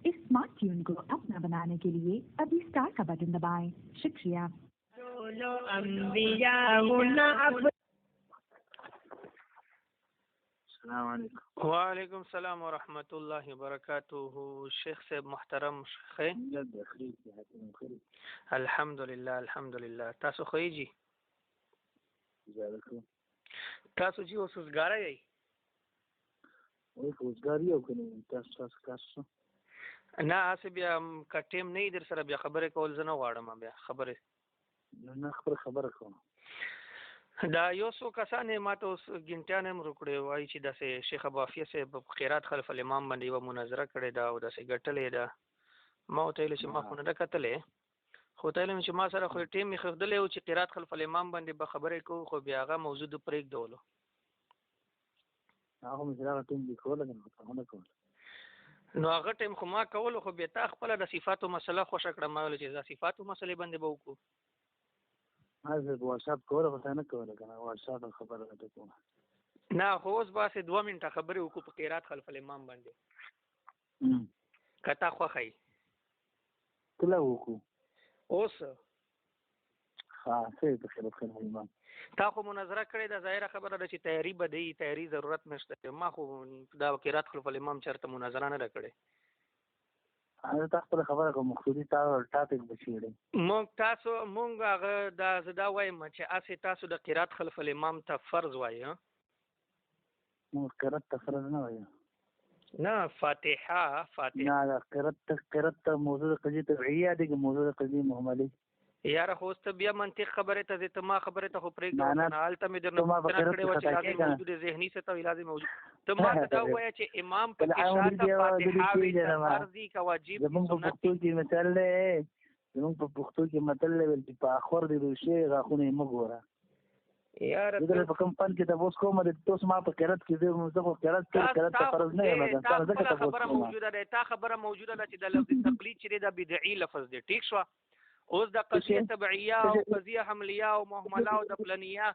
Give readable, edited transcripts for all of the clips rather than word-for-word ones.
इस smart tune को अपना बनाने के लिए अभी स्टार का बटन दबाएं। शुक्रिया। वालेकुम सलाम वरहमतुल्लाहि वबरकातुहू। शेख साहब मोहतरम अल्हम्दुलिल्लाह अल्हम्दुलिल्लाह। तासु खई जी? तासु जी اوس وزګاره یې؟ وای وزګاری او کنه تاسو نه اسه بیا کټیم نه در سره بیا خبره کول زنه غواړم بیا خبره نه خبره کوم. دا یو څو کسانې ماته اوس ګنټیان هم وکړې وایي چې داسې شیخ ابوعافیه صاحب قرات خلف الامام باندې یوه مناظره کړې ده او داسې ګټلې ده. ما ورته ویل چې ما خو نه ده کتلې، خو ته ویلم چې ما سره خو ټیم مې ښودلی و چې قرات خلف الامام باندې به خبرې کوو، خو بیا هغه موضوع د پرېږدولو. هغه مې هغه ټیم دې کوله که نه کوله؟ نو هغه ټیم خو ما کولو، خو بیا تا خپله د صفاتو مسله خوښه کړه. ما ویل چې دا صفاتو مسلې باندې به وکړو. زه په واتساپ کوله خو تا نه کوله که نه؟ واتساپ خبره ده کوم. نه خو اوس به هسې 2 منټه خبرې وکړو په قرات خلف الامام باندې. که تا خوښه یي کله وکړو؟ اوس څه په قرات خلف الامام تا خو مناظره کړې ده، ظاهره خبره ده چې تیاری به دی، تیاری ضرورت نشته. ما خو دا قرات خلف الامام چېرته مناظره نه ده کړې. تا خپله خبره کوم مقصودي تا ټاپک به چېړې مونږ هغه زه دا وایم چې هسې تاسو د قرات خلف الامام ته فرض وایي. مونږ قرات ته فرض نه وایو. نه فاتحه نه قرات ته موضوع قضیه طبیعیه دی که موضوع قضیه محملي؟ یاره خو اوس ته بیا منطق خبرې ته ځې، ته ما خبرې ته خو پرېږده نه هلته مې درنه پوښتنه کړې وه چې لازم موجود ذهني څه ته وایي؟ لازم موجود. ته ما ته دا ووایه چې امام په کې شاته فاتحه وایي فرض دي که واجب دي؟ زمونږ په پښتو کې مثال دی، زمونږ په پښتو کې متل دی چې په اخور دی روشي غاښونه یې مه ګوره. یاره زه په کوم فن کې تپوس کوم تاسو ما په قرات کې زه خو قرات ته فرض نه یم. تا خبره موجوده ده، تا خبره موجوده ده چې د لفظ تقلید چې دی دا بدعي لفظ دی. ټیک شوه؟ اوس د قضیه تبعیه او قضیه حملیه او محمله او د پلنیه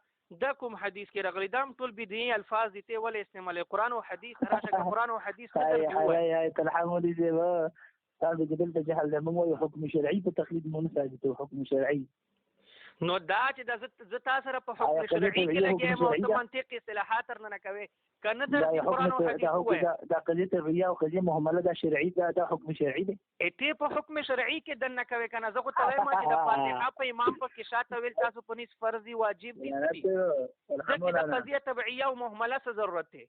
دا کوم حدیث کې راغلی؟ دا هم ټول بدعي الفاظ دي. ته ولې استعمالوي؟ قرآن او حدیث راشه که قرآن او حدیث ته ترجمه تلحموني زي ما تاسو کې دلته جهل ده. موږ وایو حکم شرعي په تقلید مو نه ثابتو. حکم شرعي نو دا چې زه تا سره په حکم شرعي کې لګیم او ته منطق اصطلاحات نه کوې که نه درځي قرآن او حدیث ووایه. دا قضیه طبیعیه او قضیه محمله دا شرعي ده، دا حکم شرعي دی. ته په حکم شرعي کې دننه کوې که نه؟ زه خو ته وایم چې د فاتحه په امام په کې شاته ویل تاسو په نس فرض دي واجب دي. ځکه د قضیه طبیعیه او محمله څه ضرورت دی؟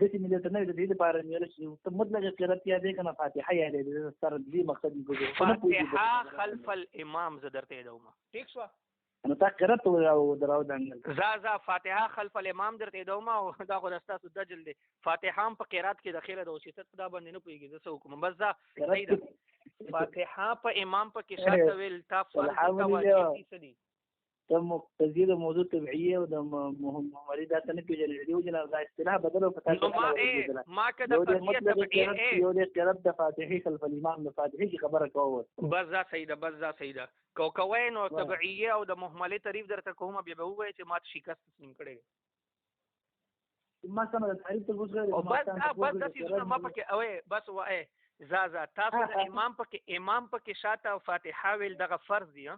داسې مې درته نه ویل د دې لپاره مې ویل چې ته مطلقه قرات یادې که نه فاتحه یادې سره دې مقصد مې فاتحه خلف الامام زه درته یادوم. ټیک شوه؟ نو تا قرات دراو دنګل زه فاتحه خلف الامام درته یادوم او دا خو د ستاسو دجل دی. فاتحه هم په قرات کې داخله ده او چې ته دا باندې نه پوهېږي زه څه وکړم. بس دا صحیح ده. فاتحه په امام په کې شاته ویل تا فرض دي که واجب دي څه دي؟ ته مقتضی د موضوع طبیعیه او د محملي دا ته نه پېژنې. دې وجې نه دا اصطلاح بدله په تاسو ما که د قضیه طبیعیه یو د قرات د فاتحې خلف الامام د فاتحې کې خبره کوه. بس دا صحیح ده، بس دا صحیح ده. کوی نو طبیعیه او د محملي تعریف درته کوم بیا به ووایې چې ما ته شکست تسلیم کړی. ما سمه د تعریف ته وګورئ بس دا څیزونه ما پکې اوې بس وایې زه تاسو د امام پکې شاته او فاتحه ویل دغه فرض دي.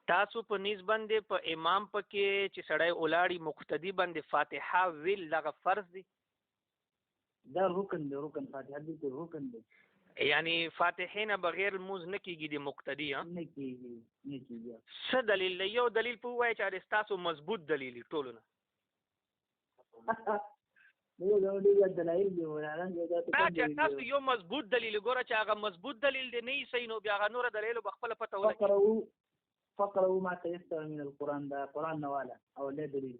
تاسو په نس باندې په امام پکې چې سړی ولاړی مقتدي باندې فاتحه ویل دغه فرض دی. دا رکن دی، رکن فاتحه بالکل رکن دی. یعنی فاتحې نه بغیر لمونځ نه کېږي د مقتدي؟ نه کېږي. څه دلیل دی؟ یو دلیل په ووایه چې ستاسو مضبوط دلیل وي ټولو نه. تاسو یو مضبوط دلیل ګوره چې هغه مضبوط دلیل دی نه صحیح، نو بیا هغه نوره دلیلو به خپله پته ولګي. فقرؤوا ما تيسر من القرآن دا قرآن نواله او له دلیل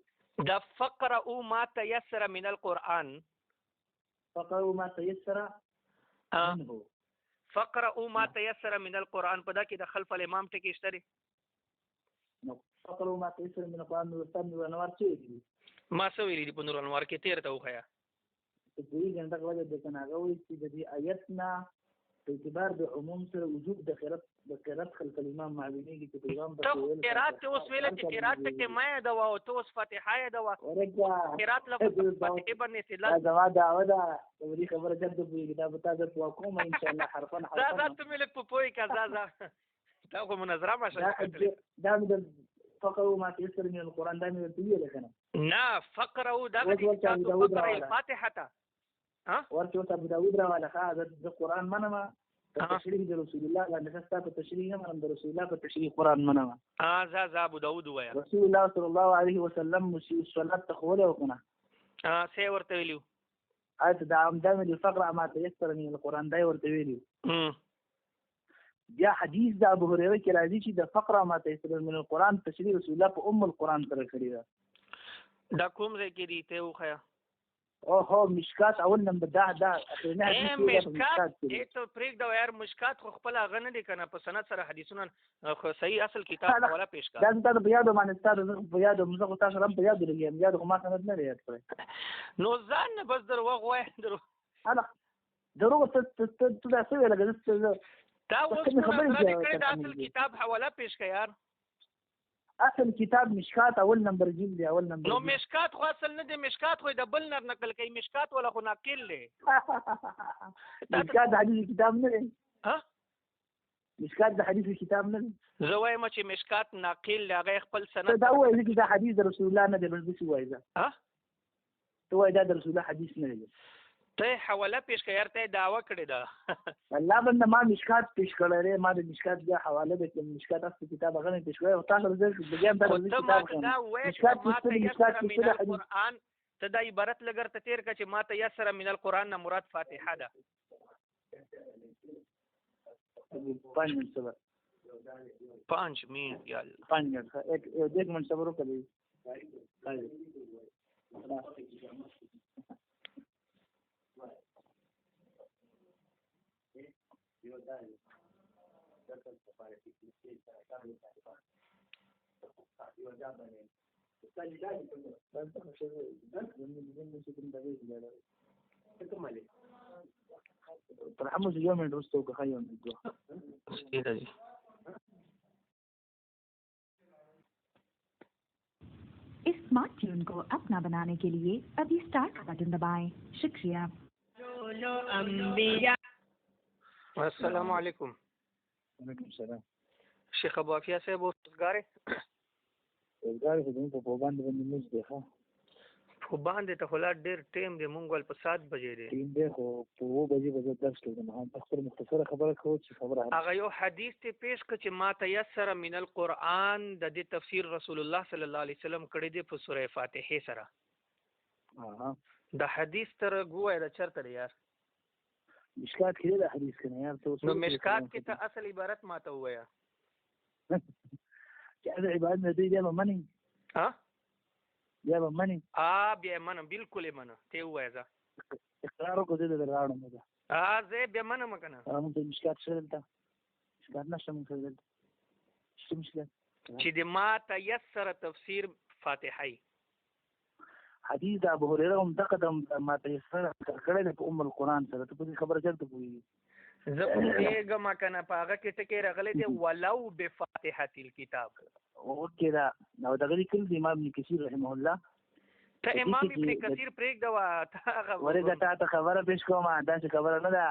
دا فقرؤوا ما تيسر من القرآن. فقرؤوا ما تيسر منه. فقرؤوا ما تيسر من القرآن په دا کې د خلف الامام ټکی شته دی. نو فقرؤوا ما تيسر من القرآن نو استاد نور انوار څه ما څه ویلي دي په نور انوار کې؟ تیر ته وښیه. دوی ګنده غوړې د کناغه وایي چې د دې آیت نه په اعتبار د عموم سره وجوب د قرات خلف الامام معلومیږي چې پیغام ته قرات ته اوس ویل چې قرات ته ما دا او ته اوس فاتحه دا قرات لفظ فاتحه باندې استدلال دا دعوه ده ودي خبره جد په کتاب تاسو په کوم ان شاء الله حرفا دا ته ملک په پوي کزا دا خو مناظره ما شاء دا د فقروا ما تيسر من القران دا مې ویل کنه نه فقروا دا فقره الفاتحه ها ورته ابو داود راواله هذا القران منما تشريح رسول الله لان تاسو په تشريح نه منم رسول الله په تشريح قران منما ذا ابو داود ويا رسول الله صلى الله عليه وسلم مشي الصلاه تخوله وكنا سي ورته ویلو اته دا عمدان الفقره ما تيسر من القران دا ورته ویلو بیا حدیث د ابو هريره کې راځي چې د فقره ما تيسر من القران تشريح رسول الله په القران سره کړی دا کوم ځای کې دی ته وخیا اوه مشکات اول نمبر دا اخرنه حدیث مشکات ته پریک دا یار مشکات خو خپل غنه دي کنه په سند سره حدیثونه خو صحیح اصل کتاب ولا پیش کړه دا ته په یادو باندې ستاسو په یادو موږ تاسو هم په یادو لګیم یادو ما سند نه یاد کړی نو ځان بس درو غوې درو انا درو ته دا څه ویل غواړم دا اوس خبرې دا اصل کتاب حواله پیش کړه یار اصل کتاب مشکات اول نمبر جلد دی اول نمبر نو مشکات خو اصل نه دی مشکات خو د بل نر نقل کوي مشکات ولا خو ناقل دی مشکات د حدیث کتاب نه دی ها مشکات د حدیث کتاب نه دی زه وایم چې مشکات ناقل هغه خپل سند دا وایي چې دا حدیث د رسول الله نه دی بل څه وایي ها ته وایي دا د رسول الله حدیث نه دی ته حواله پیش کړه ته دعوه کړې ده الله بنده ما مشکات پیش کړل ما د مشکات بیا حواله به کوم مشکات اصل کتاب غنه پیش کړو او تاسو زه بګیم دا کتاب دا وایي چې ما ته یسر من القرآن ته دا عبارت لګر ته تیر کړه چې ما ته یسر من القرآن نه مراد فاتحه ده 5 منټ صبر 5 منټ یال 5 منټ एक मिनट صبر وکړئ ترحموا يوم من رستو كخيون इस स्मार्ट ट्यून को अपना बनाने के लिए अभी स्टार्ट का बटन दबाएं। शुक्रिया। अस्सलाम वालेकुम। वालेकुम सलाम। शेख अबू आफिया साहब रोजगार په باندې موږ دی ها خو باندې ته خلا ډېر ټیم دی مونږ ول په 7 بجې دی ټیم دی خو په 2 بجې به درس کوم هم تاسو مختصره خبره کوو چې خبره هغه یو حدیث ته پیش ک چې ما تيسر من القرآن د دې تفسیر رسول الله صلی الله علیه وسلم کړی دی په سوره فاتحه سره د حدیث تر ګویا د چرته یار مشکات کې د حدیث کنه یار ته نو مشکات کې ته اصل عبارت ما ته وایا چې دا عبارت نه دی بیا منی ها بیا منی بیا منم بالکل منم ته وایا اقرار کو دې دراړم دا زه بیا منم کنه موږ مشکات سره دا مشکات نشم سره څه مشکل چې د ما تيسر تفسیر فاتحه حدیث د ابو هريره هم تقدم ما تيسر کړل په القرآن سره ته په خبره چلته کوي زه پوهېږم ما کنه په هغه کې ټکي راغلی دی ولو بفاتحه الكتاب اوکې دا نو دغه لیکل دی امام ابن کثیر رحمه الله ته امام ابن کثیر پرېږده ورته ته خبره پیش کوم دا چې خبره نه ده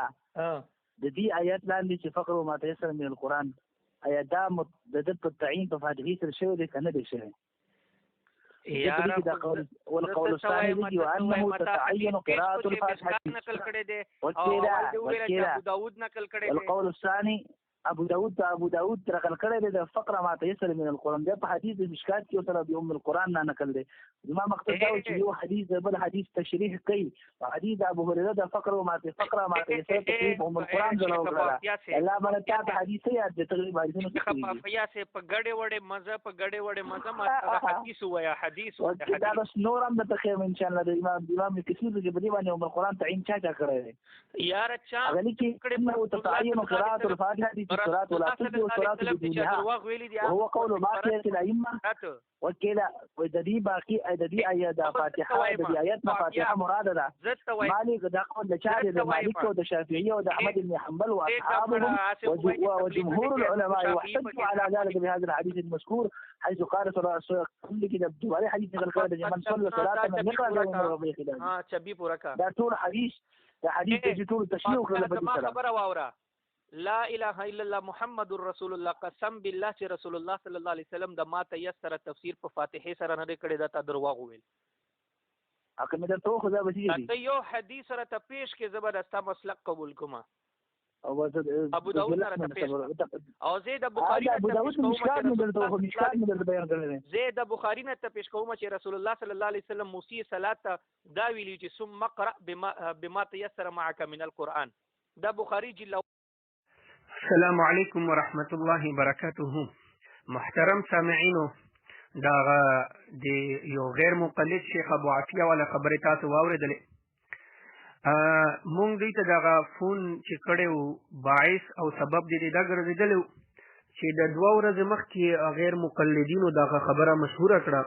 د دې آیات لاندې چې فقر ما تيسر من القرآن آیا دا د تعین په فاتحه سره شوی دی کنه دی شوی والقول الثاني وأنه تتعين قراءة الفاتحة والقول الثاني ابو داود نقل کړی دی د فقره ما تيسر من القرآن دا په حدیث مشکات کې سره د القرآن نه نقل دی زما مقصد دا چې یو حدیث بل حدیث تشریح کوي حدیث ابو هريره د فقره ما تيسر تقریبا القرآن جوړ الله باندې تا حدیث یاد دي تقریبا حدیثونه خفافیا سه په ګډه وړه مزه ما حدیث ویا حدیث دا بس نور هم د تخیم ان شاء الله د امام کثیر کې په دې باندې القرآن تعین چا کړی دی یار چا غلی کې کړه او تعین قراءة الفاتحه الصلاة ولا تبدي الصلاة بدونها وهو قول باقية الأئمة وكلا وددي باقي ددي آيات فاتحة ددي آياتنا فاتحة مرادة ده مالك ده قول لشاري ده مالك وده شافعية وده أحمد بن حنبل وأصحابهم وجمهور العلماء واحتجوا على ذلك بهذا الحديث المذكور حيث قال صلى الله عليه وسلم كل كده بدواري حديث نقل من صلى صلاة من يقرأ له من ربيع خلال چبي پورا کا دا ټول حدیث دا حدیث چې ټول تشریح کړل په دې سره خبره واوره لا اله الا الله محمد رسول الله قسم بالله چې رسول الله صلی الله علیه وسلم د ما تیسر تفسیر په فاتحه سره نه کړی دا تا درواغ ویل اګه مې درته خو دا بچی ته یو حدیث سره ته پیش کې زبردست مسلک قبول کوما او ابو داود سره ته پیش او زید بخاری ابو داود مشکات مې درته خو مشکات مې درته بیان کړل زید بخاری نه ته پیش کوم چې رسول الله صلی الله علیه وسلم موسی صلات دا ویلی چې ثم قرأ بما تيسر معك من القرآن دا بخاری جل. السلام علیکم ورحمت الله وبرکاته. محترم سامعینو دا د یو غیر مقلد شیخ ابو عافیه ولا خبره تاسو واوریدلې مونږ دې ته دا فون چې کړو باعث او سبب دې دا ګرځیدل چې د 2 ورځې مخکې غیر مقلدینو دا خبره مشهوره کړه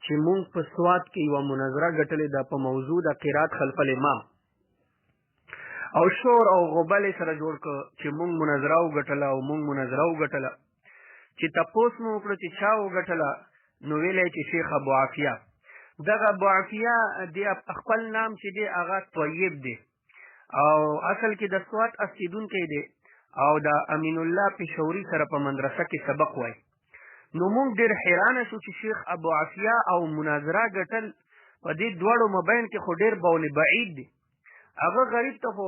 چې مونږ په سواد کې یو مناظره غټلې ده په موضوع د قرات خلف الامام او شور او غبل سره جوړ ک چې مونږ مناظره وغټله او مونږ مناظره وغټله چې تاسو مو وکړه چې چا وغټله نو ویلې چې شیخ ابو عافیه دغه ابو عافیه د خپل نام چې دی هغه طیب دی او اصل کې د سواد اسیدونکو دی او د امین الله پېښوري سره په مدرسه کې سبق وای نو موږ ډېر حیرانه شو چې شیخ ابو عافیه او مناظره ګټل په دې دواړو مابین کې خو ډېر بول بعید دی هغه غریب ته خو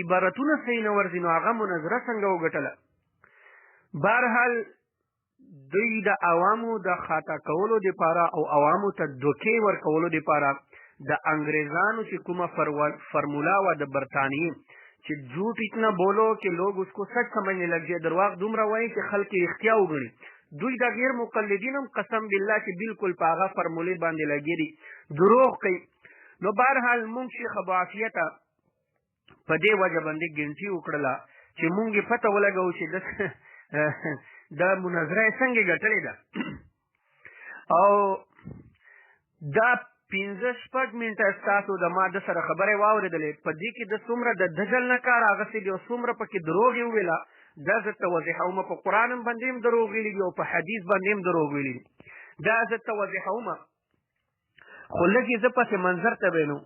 عبارتونه صحیح نه ورځي نو هغه مناظره څنګه وګټله بهرحال دوی د عوامو د خطا کولو دپاره او عوامو ته دوکې ورکولو دپاره د انګریزانو چې کومه فرمولا وه د برطانیې چې جھوٹ اتنا بولو کہ لوگ اس کو سچ سمجھنے لگ جائے درواغ دومره وایي چې خلک یې رښتیا وګڼي دوی د غیر مقلدین هم قسم بالله چې بالکل په هغه فرمولې باندې لګېدي دروغ کوي نو بهرحال مونږ شیخ ابو عافیه ته په دې وجه باندې ګنټي وکړله چې مونږ یې پته ولګوو چې دا مناظره یې څنګه ګټلې ده او دا 15-16 منټه ستاسو د ما د سره خبرې واورېدلې په دې کې د څومره د دجل نه کار اخیستې دي او څومره پکې دروغ یې وویله دا زه توضیحوم په قرآن باندې هم دروغ ویلي دي او په حدیث باندې هم دروغ ویلي دي دا زه توضیحوم خو لږ یې زه پسې منظر ته وینو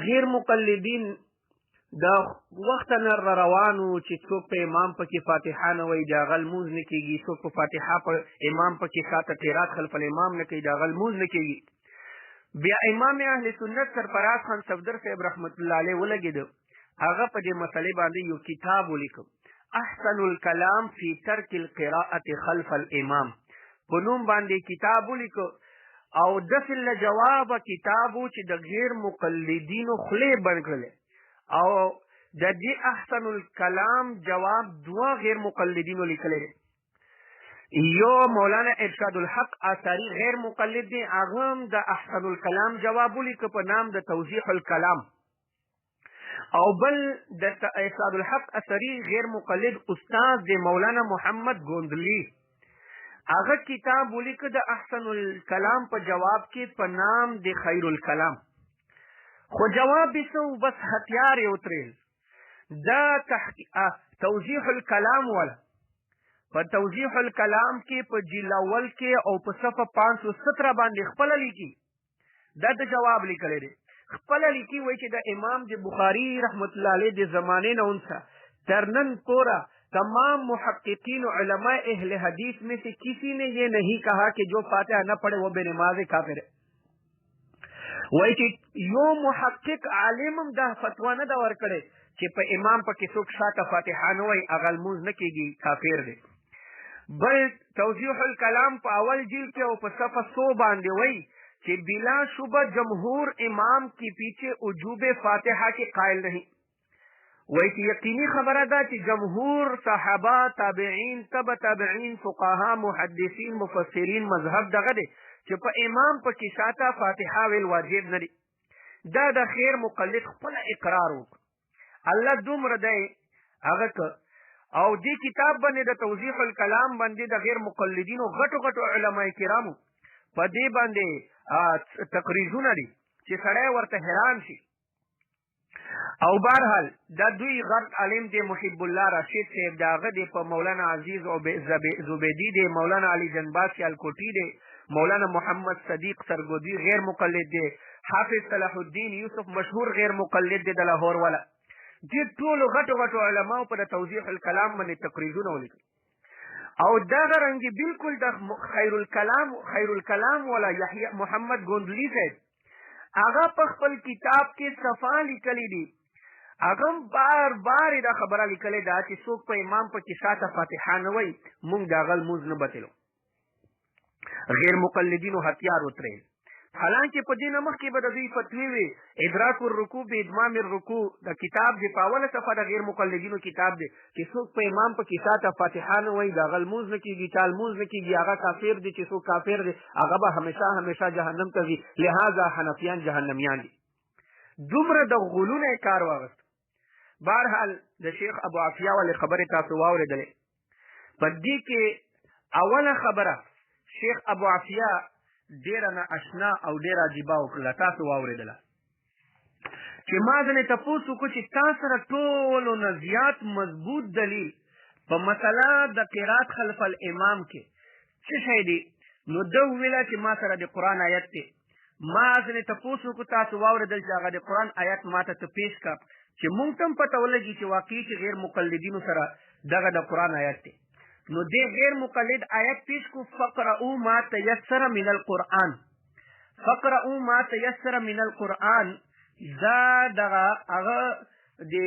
غیر مقلدین دا وخت نه روانو چې څوک په امام پکې فاتحه نه وایي د هغه لمونځ نه کېږي څوک په فاتحه په امام پکې شاته قرات خلف الامام نه کوي د هغه لمونځ نه کېږي بیا امام اهل سنت سرفراز خان صفدر صاحب رحمت الله علیه ولګېده هغه په دې مسلې باندې یو کتاب ولیکه احسن الکلام فی ترک القراءة خلف الامام په نوم باندې کتاب ولیکه او داسې له جوابه کتاب و چې د غیر مقلدینو خولې بند کړلې او د دې احسن الکلام جواب 2 غیر مقلدینو لیکلی یو مولانا ارشاد الحق اثری غیر مقلد دی هغه هم د احسن الکلام جواب ولیکه په نام د توضیح الکلام او بل د ارشاد الحق اثری غیر مقلد استاد دی مولانا محمد گوندلی هغه کتاب ولیکه د احسن الکلام په جواب کې په نام د خیر الکلام خو جواب یې څه بس هتیار یې وترېل دا توضیح الکلام والا په توضیح الکلام کې په جلد اول کې او په صفحه 517 باندې خپله لیکي دا د جواب لیکلی دی خپله لیکي وایي چې د امام د بخاري رحمت الله علیه د زمانې نه اونسه تر نن پورا تمام محققین علماء اہل حدیث میں سے کسی نے یہ نہیں کہا کہ جو فاتحہ نہ پڑھے وہ بے نماز کافر ہے وایي چې یو محقق عالم هم دا فتوا نه ده ورکړې چې په امام پکې څوک شاته فاتحه نه وایي هغه لمونځ نه کېږي کافر دی بل توضیح الکلام په اول جلد کې او په صفحه 100 باندې وایي چې بلا شبہ جمهور امام کے پیچھے وجوب فاتحہ کے قائل نہیں وایي چې یقیني خبره ده چې جمهور صحابه تابعین تبع تابعین فقها محدثین مفسرین مذهب دغه دی چې په امام پکې شاته فاتحه ویل واجب نه دي دا د خیر مقلد خپل اقرار وکړ الله دومره دی هغه که او دې کتاب باندې د توضیح الکلام باندې د غیر مقلدینو غټو علماء کرامو په دې باندې تقریزونه دي چې سړی ورته حیران شي. او بهرحال دا دوی غرب عالم دی محب الله راشد صاحب د هغه دی په مولانا عزیز او زبیدي دی، مولانا علی جنباز سیالکوټي دی، مولانا محمد صدیق سرگودی غیر مقلد دی، حافظ صلاح الدین یوسف مشهور غیر مقلد دی د لاهور والا. دې ټولو غټو علماو په د توضیح الکلام باندې تقریزونه ولیکل. او دغه رنګې بالکل د خیر الکلام والا یحیی محمد ګوندلی صاحب هغه په خپل کتاب کې صفا لیکلی دي. هغه بار دا خبره لیکلې ده چې څوک په امام په کې شاته فاتحه نه وایي موږ د هغه لمونځ نه بتلو. غیر مقلدینو هتیار وترېل. حالانکه په دې نه مخکې به د دوی فتوی وي ادراک الرکوع بادمام الرکوع د کتاب د په اوله صفحه د غیر مقلدینو کتاب دی چې څوک په امام په کې شاته فاتحه نه وایي د هغه لمونځ نه کېږي، چا لمونځ نه کېږي، هغه کافر دی. چې څوک کافر دی هغه به همیشه جهنم ته ځي. لهذا حنفیان جهنمیان دي. دومره د غلونه کار واغست. بهرحال د شیخ ابو عافیه ولې خبرې تاسو واورېدلې. په دې کې اوله خبره شیخ ابو عافیه ډیره نا اشنا او ډیره عجیبه وکړله. تاسو واورېدله چې ما ځنې تپوس وکړو چې تا سره ټولو نه زیات مضبوط دلیل په مسله د قرات خلف الامام کې څه شی دی؟ نو ده وویله چې ما سره د قرآن آیت دی. ما ځنې تپوس وکړو، تاسو واورېدل چې هغه د قرآن آیت ما ته پیش کړه چې مونږ ته هم پته ولګي چې واقعي چې غیر مقلدینو سره دغه د قرآن آیت دی. نو دې غیر مقلد آیت پیش کو فقرؤ ما تیسر من القرآن. فقرؤ ما تیسر من القرآن دا دغه هغه د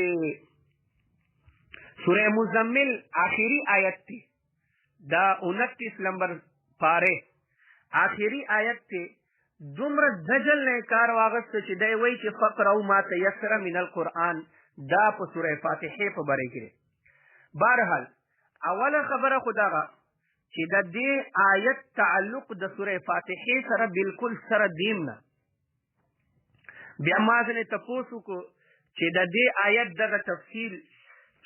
سوره مزمل آخري آیت دی. دا 29 نمبر پاره آخري آیت دی. دومره دجل نه کار واغسته چې دی وایي چې فقرؤ ما تیسر من القرآن دا په سوره فاتحه په باره کې دی. بهرحال اوله خبره خو دغه چې د دې آیت تعلق د سوره فاتحه سره بالکل سره دیم نه. بیا ما ځنې تپوس وکړو چې د دې آیت دغه تفصیل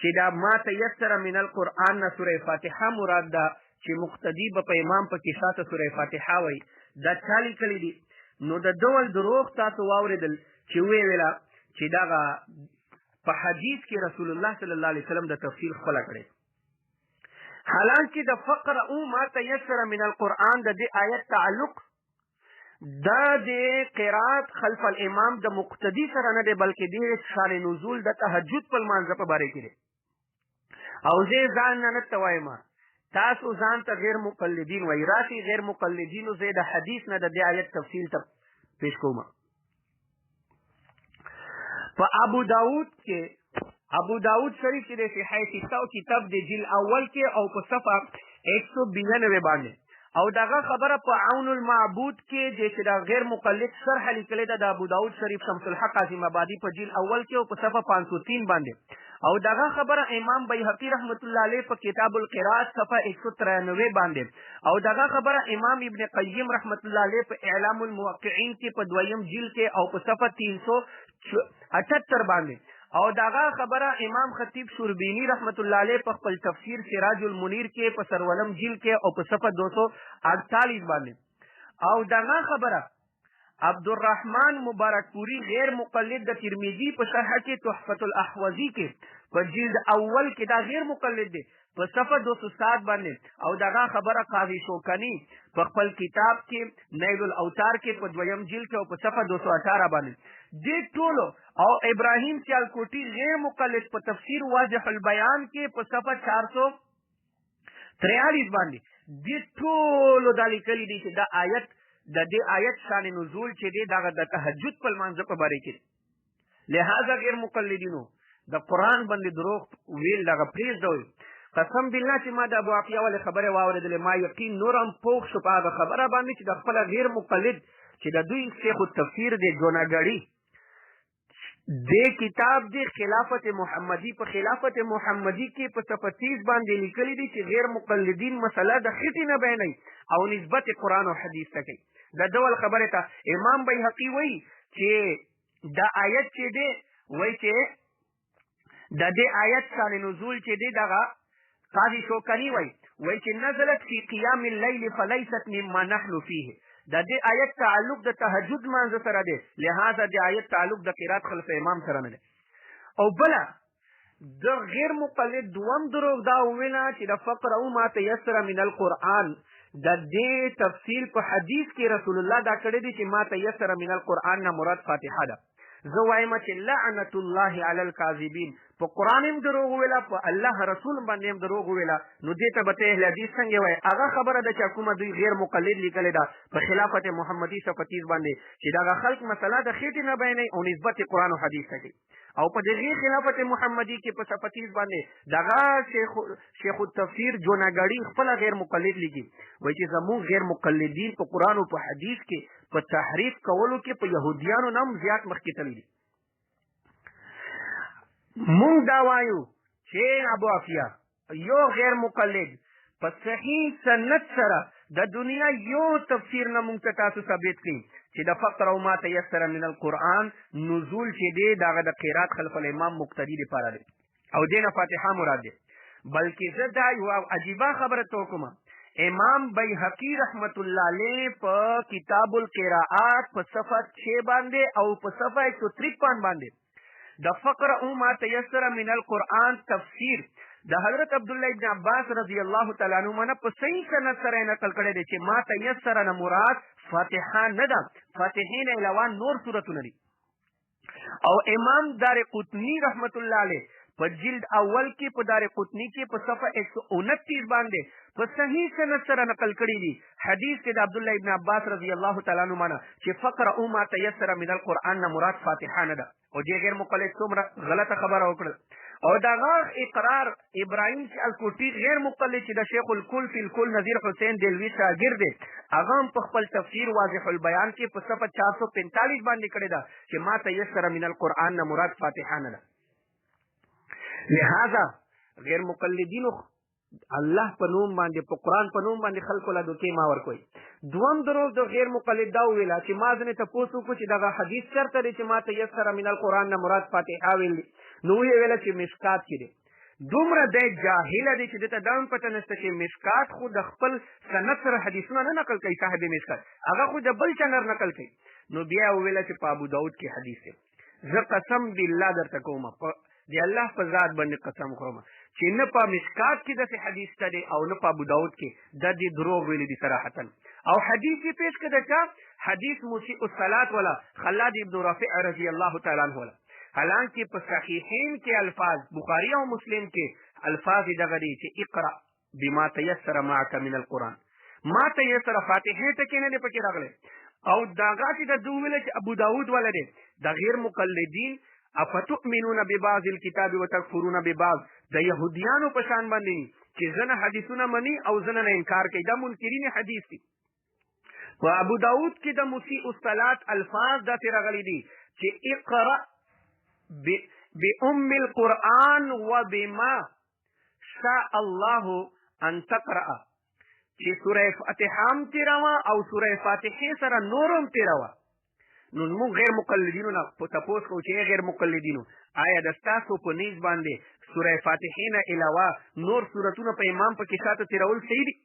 چې دا ما تیسر من القرآن نه سوره فاتحه مراد ده چې مقتدی به په امام په کې شاته سوره فاتحه وایي دا چا لیکلی دي. نو د ډول دروغ تاسو واورېدل چې ویې ویله چې دغه په حدیث کې رسول الله صلی الله علیه وسلم د تفصیل خپله کړې. حالانکه د فقرؤ ما تیسر من القرآن د دې آیت تعلق دا د قرات خلف الامام د مقتدی سره نه دی بلکې د شان نزول د تهجد په لمانځه په باره کې دی. او زه ځان نه ته وایم تاسو ځان ته غیر مقلدین وایي. راشي غیر مقلدینو زه د حدیث نه د دې آیت تفصیل ته پیش کوم. په ابو داود شریف کې د صحیح سته کتاب د جیل اول کې او په صفحه 192 باندې او دغه خبره په عون المعبود کې چې د غیر مقلد شرح لیکلې ده د ابو داود شریف شمس الحق عظیم آبادی په جیل اول کې او په صفحه 503 باندې او دغه خبره امام بیهقی رحمت الله علیه په کتاب القرات صفحه 193 باندې او دغه خبره امام ابن قیم رحمت الله علیه په اعلام الموقعین کې په دویم جیل کې او په صفحه 378 باندې او دغه خبره امام خطیب شوربینی رحمت الله علیه په خپل تفسیر سراج المنیر کې په سرولم جیل کې او په صفحه 248 باندې او دغه خبره عبدالرحمن مبارکپوری غیر مقلد د ترمذی په شرح کې تحفة الاحوذی کې په جلد اول کې دا غیر مقلد دی په صفحه 207 باندې او دغه خبره قاضی شوکانی په خپل کتاب کې نیل الاوتار کې په دویم جلد کې او په صفحه 218 باندې دې ټولو او ابراهیم سیالکوټی غیر مقلد په تفسیر واضح البیان کې په صفحه 443 باندې دې ټولو دا لیکلي دي چې دا آیت د دې آیت شان نزول چې دی دغه د تهجد په لمانځه په باره کې. لہذا غیر مقلدینو د قرآن باندې دروغ ویل دغه پرېږدوئ. قسم بالله چې ما د ابو عافیه ولې خبرې واورېدلې ما یقین نور هم پوخ شو په هغه خبره باندې چې د خپله غیر مقلد چې د دوی شیخ التفسیر دی جوناګړي دې کتاب دی خلافت محمدی په خلافت محمدی کې په صفحه 30 باندې لیکلي دي چې غیر مقلدین مسله د خټې نه بیانوي او نسبت قرآن او حدیث ته کوي. د ډول خبرې ته امام بیهقي وایي چې دا آیت چې دی وایي چې د دې آیت شان نزول چې دی دغه قاضي شوکانی وای چې نزلت فی قیام اللیل فلیست مما نحن فیه د دې آیت تعلق د تهجد مانځه سره دی لہذا د آیت تعلق د قرات خلف امام سره نه دی او بله د غیر مقلد دوم دروغ دا وویله چې د فقرأوا ما تیسر من القرآن د دې تفصیل په حدیث کې رسول الله دا کړی دی چې ما تیسر من القرآن نه مراد فاتحه ده زه وایم چې لعنت الله علی الکاذبین په قرآن هم دروغ وویله په الله رسول باندې هم دروغ وویله نو دې ته به ته اهل حدیث څنګه وایي هغه خبره ده چې کومه دوی غیر مقلد لیکلې ده په خلافت محمدي صفتیز باندې چې دغه خلق مسله د خېټې نه بیانوي او نسبت قرآن او حدیث ته کوي او په دغه خلافت محمدي کې په صفتیز باندې دغه شیخ التفسیر جوناګړي خپل غیر مقلد لیکي وایي چې زموږ غیر مقلدین په قرآن او په حدیث کې په تحریف کولو کې په یهودیانو نه هم زیات مخکې تللي دي مونږ دا وایو چې ابو عافیه یو غیر مقلد په صحیح سنت سره د دنیا یو تفسیر نه مونږ ته تاسو ثابت کړي چې د فقرأوا ما تیسر من القرآن نزول چې دی دغه د قرات خلف الامام مقتدی لپاره دی او دې نه فاتحه مراد دی بلکې زه دا یو عجیبه خبره ته کوم امام بیهقی رحمت الله علیه په کتاب القراءات په صفحه 6 باندې او په صفحه 153 باندې د فقرأوا ما تیسر من القرآن تفسیر د حضرت عبدالله ابن عباس رضی الله تعالی عنهما په صحیح سند سره نقل کړی دی چې ما تیسر نه مراد فاتحه نه ده فاتحې نه علاوه نور سورتونه دي او امام دار قطنی رحمت الله علیه په جلد اول کې په دار قطنی کې په صفحه 129 باندې په صحیح سند سره نقل کړی دي حدیث کې د عبدالله ابن عباس رضی الله تعالی عنهما چې فقرأوا ما تیسر من القرآن نه مراد فاتحه نه ده او دې غیر مقلد څومره غلطه خبره وکړه او دغه اقرار ابراهیم الکوټی غیر مقلد چې د شیخ الکل فی الکل نظیر حسین دلوی شاګرد دی هغه هم په خپل تفسیر واضح البیان کې په صفحه 445 باندې کړی ده چې ما تیسر من القرآن نه مراد فاتحه نه ده لہذا غیر مقلدینو الله په نوم باندې په قرآن په نوم باندې خلکو له دوکې ما ورکوي دوم دروغ د غیر مقلد دا وویله چې ما ځنې تپوس وکړو چې دغه حدیث چېرته دی چې ما تیسر من القرآن نه مراد فاتحه ویل دي نو ویې ویله چې مشکات کې دی دومره دی جاهله دی چې دته دا هم پته نشته چې مشکات خو د خپل سند سره حدیثونه نه نقل کوي صاحب مشکات هغه خو د بل چا نه نقل کوي نو بیا وویله چې په ابو داود کې حدیث دی زه قسم بالله درته کوم دی الله په ذات باندې قسم خورم چې نه په مشکات کې داسې حدیث ته دی او نه په ابو داود کې د دې دروغ ویلي دي صراحتا او حدیث یې پیش کړه چې حدیث مسیء الصلاة والا خلاد ابن رافع رضی الله تعالی عنه والا حالانکه په صحیحین کې الفاظ بخاری او مسلم کې الفاظ دغه دي چې اقرأ بما تیسر معك من القرآن ما تیسر فاتحه ته کې نه دی پکې راغلی او دغه چې د دوی ویل چې ابو داود والا دی د غیر مقلدین افتؤمنون ببعض الكتاب وتکفرون ببعض د یهودیانو په شان باندې چې ځنه حدیثونه مني او ځنه نه انکار کوي دا منکرین حدیث دي په ابو داود کې د مسیء الصلاة الفاظ داسې راغلي دي چې اقرأ بأم القرآن وبما شاء الله ان تقرأ چې سوره فاتحه هم تیروه او سوره فاتحه سره نور هم تیروه نو موږ غیر مقلدینو نه تپوس کوو چې غیر مقلدینو آیا د ستاسو په نیز باندې سوره فاتحې نه علاوه نور سورتونه په امام پکې شاته تیرول صحیح دي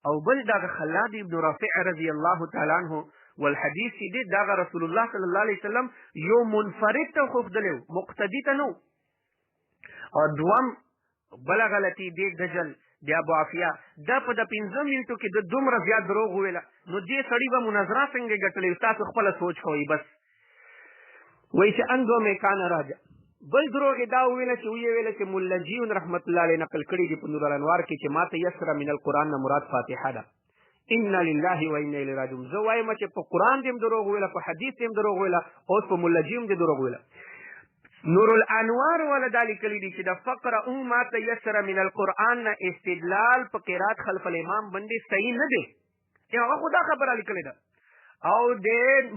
او بل دغه خلاد ابن رافع رضی الله تعالی عنه والحدیث چې دی دغه رسول الله صلی الله علیه وسلم یو منفرد ته خوښدلی مقتدي ته نه او دوم بله غلطي دې دجل د ابو عافیه دا په د 15 منټو کې د دومره زیات دروغ وویله نو دې سړي به مناظره څنګه ګټلې تاسو خپله سوچ کوئ بس وایي چې انګو مې کانه راجه بل دروغ یې دا وویله چې ویې ویله چې ملجیون رحمت الله علیه نقل کړي دي په نور الانوار کې چې ما تیسر من القرآن نه مراد فاتحه ده انا لله و انا الیه راجعون زه وایم چې په قرآن دې هم دروغ ویله په حدیث دې هم دروغ ویله اوس په ملجي هم دې دروغ ویله نور الانوار والا دا لیکلی دي چې د فقرأوا ما تیسر من القرآن نه استدلال په قرات خلف الامام باندې صحیح نه دی هغه خو دا خبره لیکلې ده او د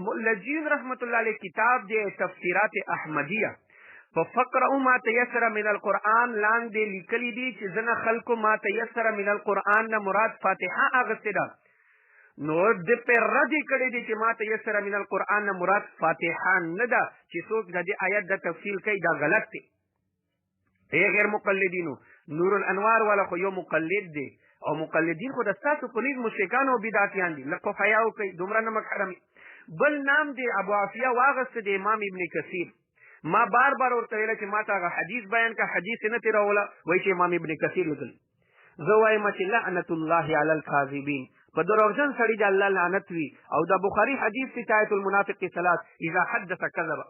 ملجین رحمت الله علیه کتاب د تفسیرات احمدیه په فقرأوا ما تیسر من القرآن لاندې لیکلی دي چې ځنه خلکو ما تیسر من القرآن نه مراد فاتحه اخیستې ده نو د پر ردی کړی دی چې ما تیسر من القرآن نه مراد فاتحه نه ده چې څوک د دې آیت د تفصیل کوي دا غلط دی ای غیر مقلدینو نور الانوار والا خو یو مقلد دی او مقلدین خو د ستاسو په نيز مشرکان او بدعتیان دي لکه حیا کوي دومره نه محرم بل نام دی ابو عافیه واغست د امام ابن کثیر ما بار بار ورته ویل چې ما ته هغه حدیث بیان کا حدیث نه تیروله وای چې امام ابن کثیر لیکل زه وایم چې لعنت الله علی الکاذبین په دروغجن سړي د الله لعنت وي او د بخاری حدیث کې آیت المنافق ثلاث اذا حدث کذب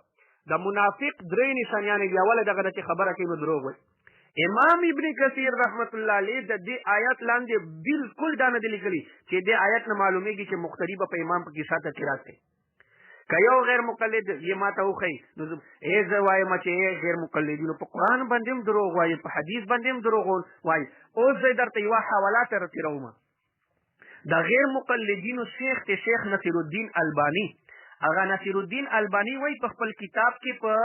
د منافق درې نشانیان دی اوله دغه چې خبره کوي نو دروغ وي امام ابن کثیر رحمت الله علیه د دې آیات لاندې بالکل دا نه دی لیکلي چې دې آیات نه معلومیږي چې مقتدی په امام په کې شاته قرات کوي که یو غیر مقلد یې ماته وښیي نو زه وایم چې غیر مقلدینو په قرآن باندې هم دروغ وایي په حدیث باندې هم دروغ وایي اوس زه درته یوه حواله ته رسیروم د غیر مقلدینو شیخ ته شیخ نصیر الدین البانی هغه نصیر الدین البانی وایي په خپل کتاب کې په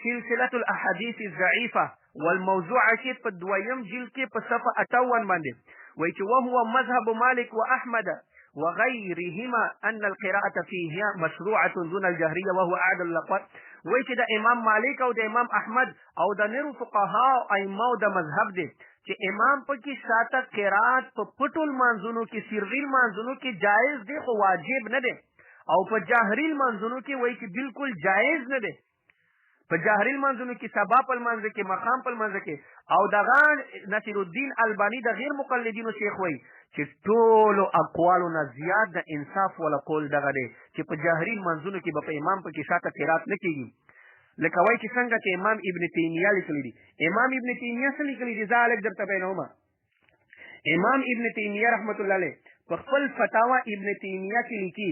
سلسله الاحاديث الضعیفه والموضوعه کې په دویم جلد کې په صفحه 58 باندې وایي چې وهو مذهب مالک واحمد وغيرهما ان القراءه فيها مشروعه دون الجهريه وهو اعدل الاقوال وایي چې د امام مالک او د امام احمد او د نورو فقها او ائمه د مذهب دی چې امام په کې شاته قرات په پټول منځونو کې سرغیل منځونو کې جایز دی خو واجب نه دی او په جاهریل منځونو کې وایي چې بالکل جایز نه دی په جاهریل منځونو کې سبا په منځ کې مقام په منځ کې او دغه نصیر الدین البانی د غیر مقلدینو شیخ وایي چې ټولو اقوالو نه زیات د انصاف ولا قول دغه دی چې په جاهریل منځونو کې به په امام په کې شاته قرات نه کېږي لکه وایي چې څنګه چې امام ابن تیمیه لیکلی دي امام ابن تیمیه څه لیکلی دي زه هلک درته بیانومه امام ابن تیمیه رحمت الله علیه په خپل فتاوا ابن تیمیه کې لیکي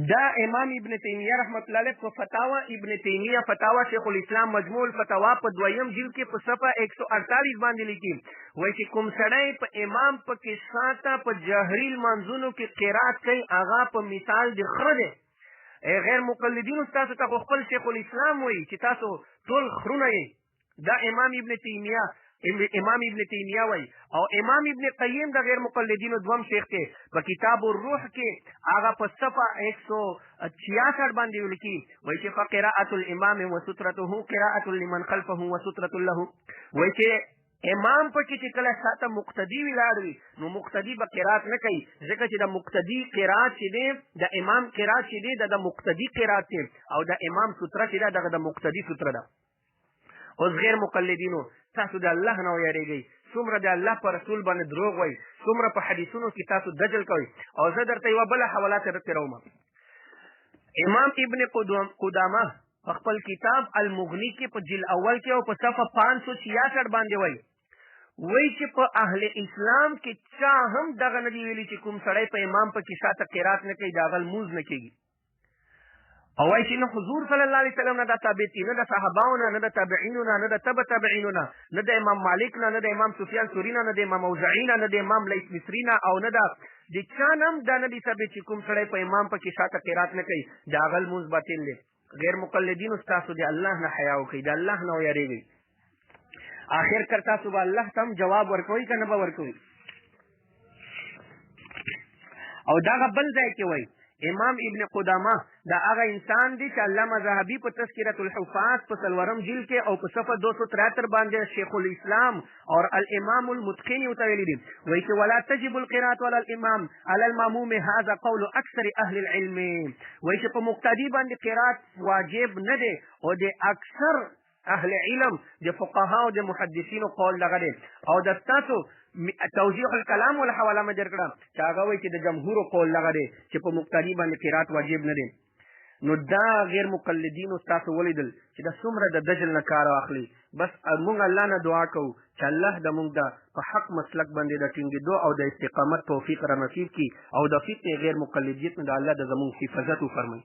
دا امام ابن تیمیه رحمت الله علیه په فتاوا ابن تیمیه فتاوا شیخ الاسلام مجموع الفتاوا په دویم جلد کې په صفحه 148 باندې لیکي وایي چې کوم سړی په امام په کې شاته په جهریل منځونو کې قرات کوي هغه په مثال د خره دی غیر مقلدینو تاسو ته خپل شیخ الاسلام وایي چې تاسو ټول خرونه یې دا امام ابن تیمیه وایي او امام ابن قیم د غیر مقلدینو دوم شیخ دی په کتاب الروح کې هغه په صفحه 166 باندې لیکي وایي چې فقراءة الامام وسترته قراءة لمن خلفه وسترة له وایي چې امام په کې چې کله ساته مقتدی ولاړ وي نو مقتدی به قرات نه کوي ځکه چې د مقتدی قرات چې دی د امام قرات چې دی د مقتدی قرات دی او د امام ستره چې ده دغه د مقتدی ستره ده اوس غیر مقلدینو تاسو د الله نه ویریږئ څومره د الله په رسول باندې دروغ وایي څومره په حدیثونو کې تاسو دجل کوئ او زه درته یوه بله حواله تیروم امام ابن قدامه په خپل کتاب المغنی کې په جلد اول کې او په صفحه 566 باندې وایي چې په اهل اسلام کې چا هم دغه نه دي ویلي چې کوم سړی په امام په کې شاته قرات نه کوي د هغه لمونځ نه کېږي او وایي چې نه حضور صلی الله علیه وسلم نه د تابعین نه د صحاباو نه د تابعینو نه د تبع تابعینو نه د امام مالک نه د امام سفیان ثوری نه د امام اوزاعي نه د امام لیث مصری نه او نه د چا نه هم دا نه دي ثابت چې کوم سړی په امام په کې شاته قرات نه کوي د هغه لمونځ باطل دی غیر مقلدینو ستاسو د الله نه حیا وکړئ د الله نه ویریږئ آخر کر تاسو به الله ته هم جواب ورکوئ که نه به ورکوئ او دغه بل ځای کې وایي امام ابن قدامه دا هغه انسان دی چې علامه ذهبي په تذکرة الحفاظ په 4 جلد کې او په صفحه 273 باندې شیخ الاسلام اور الامام المتقن ورته ویلي دي وایي چې ولا تجب القراءة ولا الامام على الماموم هذا قول اکثر اهل العلم وایي چې په مقتدي باندې قرات واجب نه دی او د اکثر اهل علم د فقها او د محدثینو قول دغه دی او د تاسو توضیح الکلام ولا حواله مې درکړه چې هغه وایي چې د جمهور قول دغه دی چې په مقتدي باندې قرات واجب نه دی نو دا غیر مقلدینو تاسو ولیدل چې د څومره د دجل نه کار واخلي بس موږ الله نه دعا کوو چې الله د موږ د په حق مسلک باندې د ټینګېدو او د استقامت توفیق را نصیب کړي او د فتنې غیر مقلدیت نه د الله د زموږ حفاظت وفرمایي